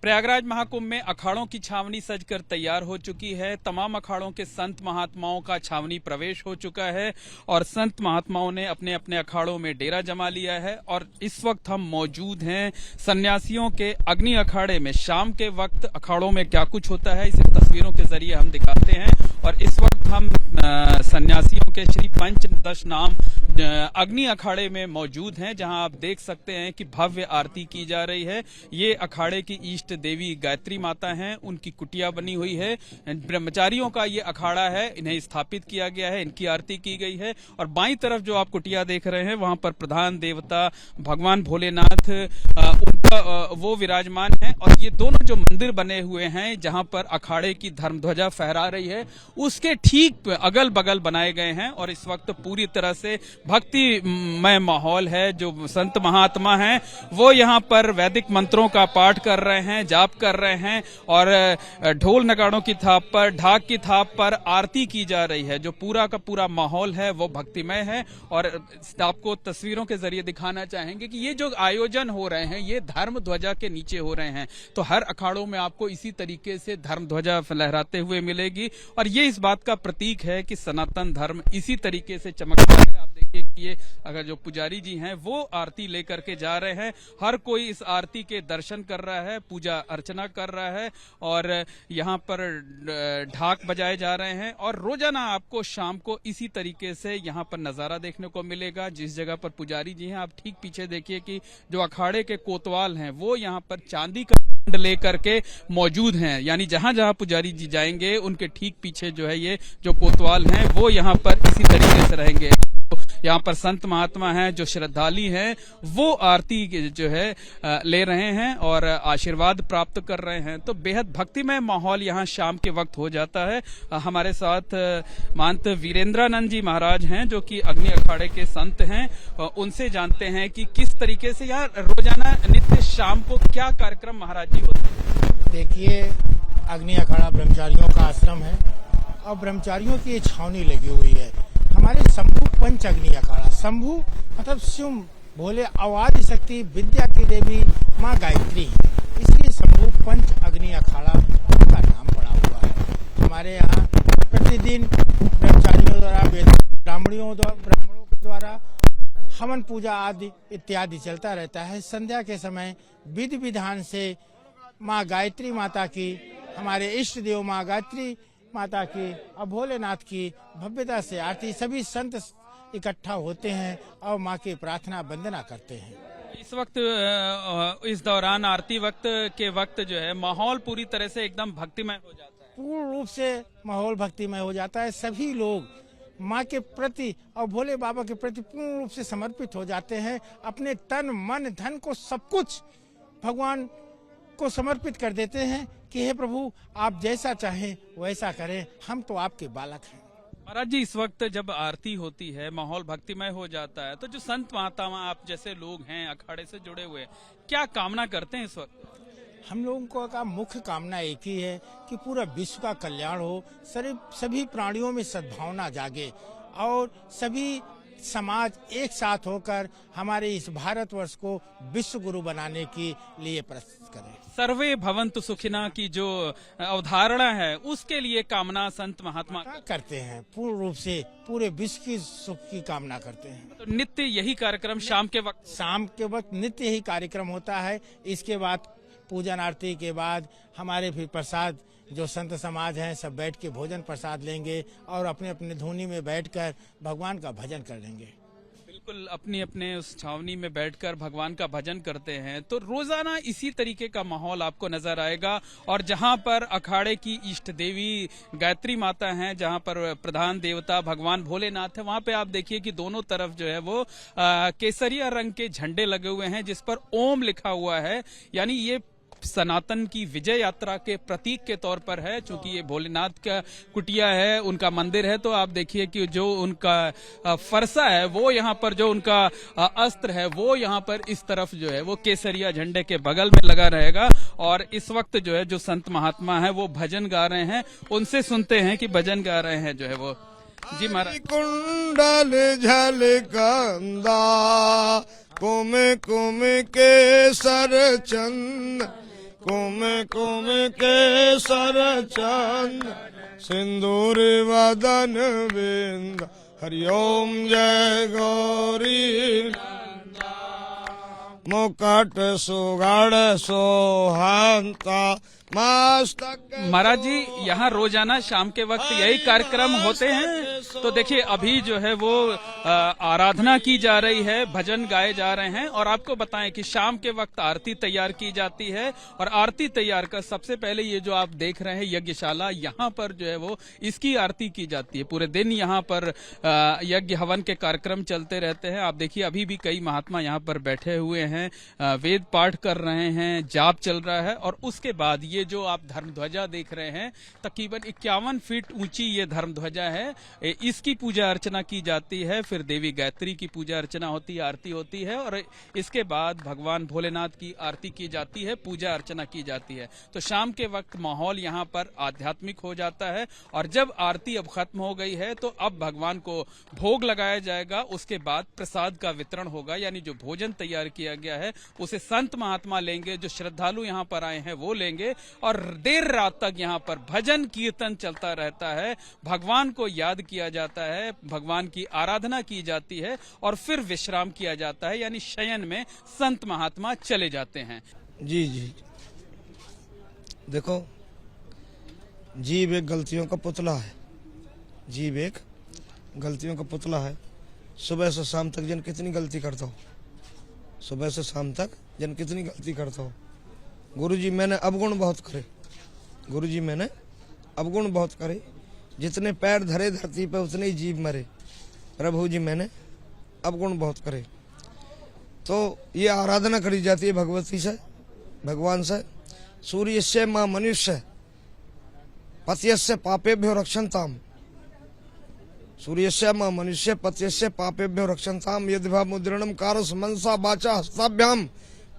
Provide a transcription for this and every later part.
प्रयागराज महाकुंभ में अखाड़ों की छावनी सजकर तैयार हो चुकी है। तमाम अखाड़ों के संत महात्माओं का छावनी प्रवेश हो चुका है और संत महात्माओं ने अपने अपने अखाड़ों में डेरा जमा लिया है। और इस वक्त हम मौजूद हैं सन्यासियों के अग्नि अखाड़े में। शाम के वक्त अखाड़ों में क्या कुछ होता है इसे तस्वीरों के जरिए हम दिखाते हैं। और इस वक्त हम सन्यासियों के श्री पंचदश नाम अग्नि अखाड़े में मौजूद हैं, जहां आप देख सकते हैं कि भव्य आरती की जा रही है। ये अखाड़े की इष्ट देवी गायत्री माता हैं, उनकी कुटिया बनी हुई है। ब्रह्मचारियों का ये अखाड़ा है, इन्हें स्थापित किया गया है, इनकी आरती की गई है। और बाईं तरफ जो आप कुटिया देख रहे हैं वहां पर प्रधान देवता भगवान भोलेनाथ वो विराजमान है। और ये दोनों जो मंदिर बने हुए हैं जहां पर अखाड़े की धर्मध्वजा फहरा रही है, उसके ठीक अगल बगल बनाए गए हैं। और इस वक्त पूरी तरह से भक्तिमय माहौल है। जो संत महात्मा हैं वो यहाँ पर वैदिक मंत्रों का पाठ कर रहे हैं, जाप कर रहे हैं और ढोल नगाड़ों की थाप पर, ढाक की थाप पर आरती की जा रही है। जो पूरा का पूरा माहौल है वो भक्तिमय है। और आपको तस्वीरों के जरिए दिखाना चाहेंगे कि ये जो आयोजन हो रहे हैं ये धर्म ध्वजा के नीचे हो रहे हैं। तो हर अखाड़ों में आपको इसी तरीके से धर्म ध्वजा लहराते हुए मिलेगी। और ये इस बात का प्रतीक है कि सनातन धर्म इसी तरीके से चमकता है। आप देखिए कि ये अगर जो पुजारी जी हैं वो आरती लेकर के जा रहे हैं। हर कोई इस आरती के दर्शन कर रहा है, पूजा अर्चना कर रहा है और यहाँ पर ढाक बजाए जा रहे हैं। और रोजाना आपको शाम को इसी तरीके से यहाँ पर नजारा देखने को मिलेगा। जिस जगह पर पुजारी जी हैं आप ठीक पीछे देखिए कि जो अखाड़े के कोतवाल हैं वो यहाँ पर चांदी का लेकर के मौजूद हैं। यानी जहां जहां पुजारी जी जाएंगे उनके ठीक पीछे जो है ये जो कोतवाल हैं वो यहाँ पर इसी तरीके से रहेंगे। यहाँ पर संत महात्मा हैं, जो श्रद्धालु हैं वो आरती जो है ले रहे हैं और आशीर्वाद प्राप्त कर रहे हैं। तो बेहद भक्तिमय माहौल यहाँ शाम के वक्त हो जाता है। हमारे साथ महंत वीरेंद्रानंद जी महाराज हैं जो कि अग्नि अखाड़े के संत हैं। उनसे जानते हैं कि किस तरीके से यहाँ रोजाना नित्य शाम को क्या कार्यक्रम महाराज जी होते हैं। देखिए, अग्नि अखाड़ा ब्रह्मचारियों का आश्रम है और ब्रह्मचारियों की छावनी लगी हुई है। हमारे शंभु पंच अग्नि अखाड़ा, शंभु मतलब शिव भोले आवाज शक्ति विद्या की देवी माँ गायत्री है, इसलिए शंभु पंच अग्नि अखाड़ा का नाम पड़ा हुआ है। हमारे यहाँ प्रतिदिन ब्रह्मचारियों द्वारा ब्राह्मणों के द्वारा हवन पूजा आदि इत्यादि चलता रहता है। संध्या के समय विधि विधान से माँ गायत्री माता की, हमारे इष्ट देव माँ गायत्री माता की और भोलेनाथ की भव्यता से आरती, सभी संत इकट्ठा होते हैं और माँ की प्रार्थना वंदना करते हैं। इस वक्त इस दौरान आरती के वक्त जो है माहौल पूरी तरह से एकदम भक्तिमय हो जाता है। पूर्ण रूप से माहौल भक्तिमय हो जाता है। सभी लोग माँ के प्रति और भोले बाबा के प्रति पूर्ण रूप से समर्पित हो जाते हैं। अपने तन मन धन को सब कुछ भगवान को समर्पित कर देते हैं कि हे प्रभु आप जैसा चाहें वैसा करें, हम तो आपके बालक हैं। महाराज जी, इस वक्त जब आरती होती है माहौल भक्तिमय हो जाता है, तो जो संत महात्मा आप जैसे लोग हैं अखाड़े से जुड़े हुए, क्या कामना करते हैं इस वक्त? हम लोगों को का मुख्य कामना एक ही है कि पूरा विश्व का कल्याण हो, सभी प्राणियों में सद्भावना जागे और सभी समाज एक साथ होकर हमारे इस भारतवर्ष को विश्व गुरु बनाने के लिए प्रस्तुत करें। सर्वे भवन्तु सुखिना की जो अवधारणा है उसके लिए कामना संत महात्मा करते हैं। पूर्ण रूप से पूरे विश्व की सुख की कामना करते हैं। तो नित्य यही कार्यक्रम शाम के वक्त नित्य यही कार्यक्रम होता है। इसके बाद पूजन आरती के बाद हमारे भी प्रसाद जो संत समाज हैं सब बैठ के भोजन प्रसाद लेंगे और अपने अपने धुनी में बैठकर भगवान का भजन कर लेंगे। बिल्कुल, अपनी अपने उस छावनी में बैठकर भगवान का भजन करते हैं। तो रोजाना इसी तरीके का माहौल आपको नजर आएगा। और जहां पर अखाड़े की इष्ट देवी गायत्री माता हैं, जहां पर प्रधान देवता भगवान भोलेनाथ है, वहां पे आप देखिए कि दोनों तरफ जो है वो केसरिया रंग के झंडे लगे हुए हैं जिस पर ओम लिखा हुआ है। यानी ये सनातन की विजय यात्रा के प्रतीक के तौर पर है। चूंकि ये भोलेनाथ का कुटिया है, उनका मंदिर है, तो आप देखिए कि जो उनका फरसा है वो यहाँ पर, जो उनका अस्त्र है वो यहाँ पर इस तरफ जो है वो केसरिया झंडे के बगल में लगा रहेगा। और इस वक्त जो है जो संत महात्मा है वो भजन गा रहे हैं, उनसे सुनते हैं कि भजन गा रहे हैं जो है वो। जी महाराज। कुंडल झलकंदा कुम कुम के सर चंद कुम कुम के सर चंद सिंदूर वदन बिंद हरिओम जय गौरी मुकट सुगढ़ सोहंता मस्तक। महाराज जी, यहाँ रोजाना शाम के वक्त यही कार्यक्रम होते हैं। तो देखिए अभी जो है वो आराधना की जा रही है, भजन गाए जा रहे हैं। और आपको बताएं कि शाम के वक्त आरती तैयार की जाती है। और आरती तैयार कर सबसे पहले ये जो आप देख रहे हैं यज्ञशाला, यहाँ पर जो है वो इसकी आरती की जाती है। पूरे दिन यहाँ पर यज्ञ हवन के कार्यक्रम चलते रहते हैं। आप देखिए अभी भी कई महात्मा यहाँ पर बैठे हुए हैं, वेद पाठ कर रहे हैं, जाप चल रहा है। और उसके बाद ये जो आप धर्म ध्वजा देख रहे हैं, तकरीबन 51 फीट ऊंची ये धर्म ध्वजा है, इसकी पूजा अर्चना की जाती है। फिर देवी गायत्री की पूजा अर्चना होती है, आरती होती है। और इसके बाद भगवान भोलेनाथ की आरती की जाती है, पूजा अर्चना की जाती है। तो शाम के वक्त माहौल यहाँ पर आध्यात्मिक हो जाता है। और जब आरती अब खत्म हो गई है तो अब भगवान को भोग लगाया जाएगा। उसके बाद प्रसाद का वितरण होगा, यानी जो भोजन तैयार किया गया है उसे संत महात्मा लेंगे, जो श्रद्धालु यहाँ पर आए हैं वो लेंगे। और देर रात तक यहाँ पर भजन कीर्तन चलता रहता है, भगवान को याद किया जाता है, भगवान की आराधना की जाती है और फिर विश्राम किया जाता है, यानी शयन में संत महात्मा चले जाते हैं। जी जी, देखो जीव एक गलतियों का पुतला है, जीव एक गलतियों का पुतला है। सुबह से शाम तक जन कितनी गलती करता हो, सुबह से शाम तक जन कितनी गलती करता हो। गुरुजी मैंने अवगुण बहुत करे, गुरुजी मैंने अवगुण बहुत करे। जितने पैर धरे धरती पे उतने ही जीव मरे। प्रभु जी मैंने अवगुण बहुत करे। तो ये आराधना करी जाती है भगवती से, भगवान से। सूर्य से माँ मनुष्य पत्यस्य पापेभ्यो रक्षन्ताम, सूर्य से माँ मनुष्य पत्यस्य पापेभ्यो रक्षन्ताम। यद्वा मुद्रणम कारस मनसा वाचा हस्ताभ्याम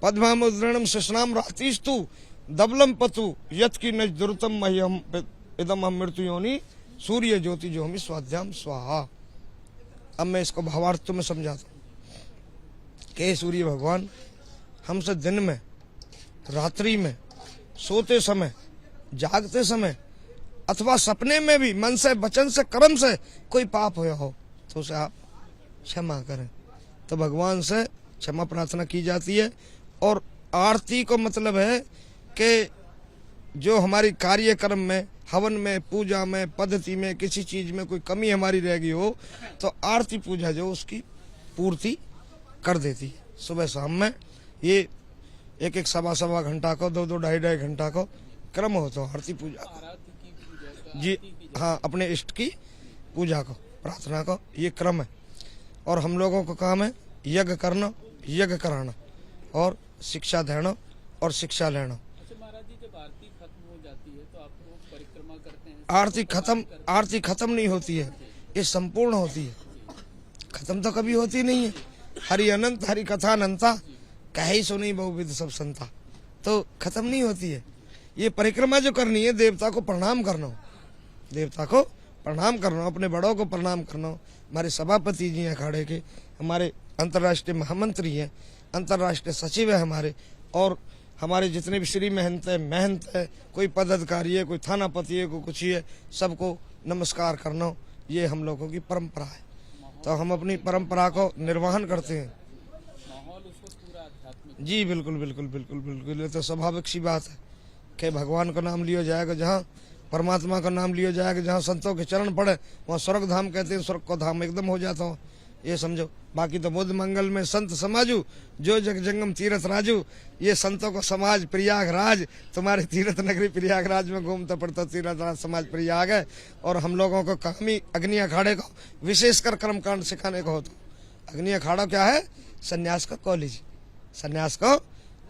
पद्मा मुद्रणम शिशनाम रातिस्तु दबलम पतु यत की नज दुर्तम मह्यम इदम हम मृत्यु योनि सूर्य ज्योति जो हमें स्वाध्याम स्वाहा। अब मैं इसको भावार्थ तुम्हें समझाता हूँ कि सूर्य भगवान हमसे दिन में, रात्रि में, सोते समय, जागते समय अथवा सपने में भी मन से, वचन से, कर्म से कोई पाप होया हो तो उसे आप क्षमा करें। तो भगवान से क्षमा प्रार्थना की जाती है। और आरती को मतलब है कि जो हमारी कार्यक्रम में, हवन में, पूजा में, पद्धति में किसी चीज में कोई कमी हमारी रह गई हो तो आरती पूजा जो उसकी पूर्ति कर देती है। सुबह शाम में ये एक एक सवा घंटा को, 2 ढाई घंटा को क्रम होता है आरती पूजा का। जी हाँ, अपने इष्ट की पूजा को, प्रार्थना को, ये क्रम है। और हम लोगों को काम है यज्ञ करना, यज्ञ कराना और शिक्षा देना और शिक्षा लेना। अच्छा महाराज जी, जब आरती खत्म हो जाती है तो आप लोग परिक्रमा करते हैं? आरती खत्म नहीं होती है, ये संपूर्ण होती है, खत्म तो कभी होती नहीं है। हरि अनंत हरि कथा अनंता, कहे सुनी बहुविध सब संता, तो खत्म नहीं होती है। ये परिक्रमा जो करनी है, देवता को प्रणाम करना हो, देवता को प्रणाम करना, अपने बड़ों को प्रणाम करना। हमारे सभापति जी हैं अखाड़े के, हमारे अंतर्राष्ट्रीय महामंत्री हैं, अंतर्राष्ट्रीय सचिव है हमारे, और हमारे जितने भी श्री महंत है, कोई पदाधिकारी है, कोई थानापति है, कोई कुछ ही है, सबको नमस्कार करना, ये हम लोगों की परंपरा है। तो हम अपनी परंपरा को निर्वहन करते हैं। माहौल उसको पूरा आध्यात्मिक। जी बिल्कुल बिल्कुल बिल्कुल बिल्कुल, ये तो स्वाभाविक सी बात है कि भगवान का नाम लिया जाएगा, जहाँ परमात्मा का नाम लिया जाएगा, जहाँ संतों के चरण पड़े वहाँ स्वर्ग धाम कहते हैं, स्वर्ग को धाम एकदम हो जाता हो, ये समझो। बाकी तो बुद्ध मंगल में संत समाजू, जो जग जंगम तीर्थ राजू, ये संतों को समाज प्रयागराज, तुम्हारे तीर्थ नगरी प्रयागराज में घूमता पड़ता तीर्थ राज समाज प्रयाग है। और हम लोगों को कामी अग्नि अखाड़े को विशेषकर कर्मकांड सिखाने को होता। अग्नि अखाड़ा क्या है? सन्यास का कॉलेज, सन्यास का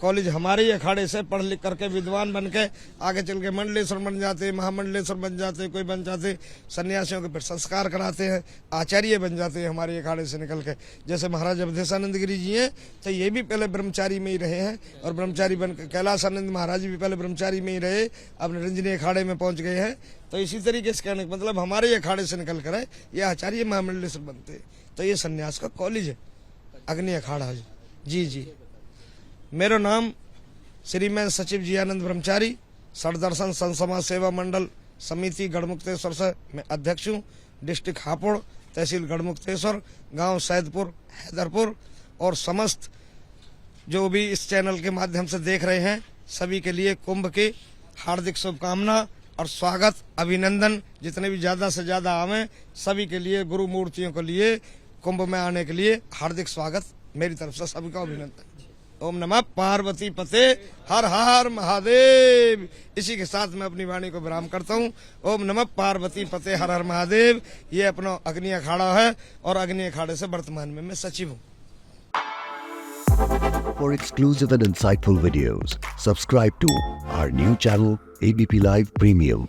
कॉलेज। हमारे ही अखाड़े से पढ़ लिख करके विद्वान बन के आगे चल के मंडलेश्वर बन जाते, महामंडलेश्वर बन जाते, कोई बन जाते, सन्यासियों के फिर संस्कार कराते हैं, आचार्य बन जाते हैं हमारे अखाड़े से निकल के। जैसे महाराज अवधेशानंद गिरी जी हैं, तो ये भी पहले ब्रह्मचारी में ही रहे हैं और ब्रह्मचारी बन के, कैलाशानंद महाराज भी पहले ब्रह्मचारी में ही रहे, अब निरंजनी अखाड़े में पहुंच गए हैं। तो इसी तरीके से कहने का मतलब हमारे ही अखाड़े से निकल कर ये आचार्य महामंडलेश्वर बनते हैं। तो ये सन्यास का कॉलेज है, अग्नि अखाड़ा। जी जी, मेरा नाम श्री मैं सचिव जी आनंद ब्रह्मचारी, सड़दर्शन संत समाज सेवा मंडल समिति गढ़मुक्तेश्वर से मैं अध्यक्ष हूँ। डिस्ट्रिक्ट हापुड़, तहसील गढ़मुक्तेश्वर, गांव सैदपुर हैदरपुर, और समस्त जो भी इस चैनल के माध्यम से देख रहे हैं सभी के लिए कुंभ की हार्दिक शुभकामना और स्वागत, अभिनंदन। जितने भी ज्यादा से ज्यादा आवे सभी के लिए, गुरु मूर्तियों के लिए कुंभ में आने के लिए हार्दिक स्वागत मेरी तरफ से, सभी का अभिनंदन। ओम नमः पार्वती पते, हर हर महादेव। इसी के साथ मैं अपनी वाणी को विराम करता हूँ। ओम नमः पार्वती पते, हर हर महादेव। ये अपना अग्नि अखाड़ा है और अग्नि अखाड़े से वर्तमान में मैं सचिव हूँ। For exclusive and insightful videos, subscribe to our new channel ABP Live Premium.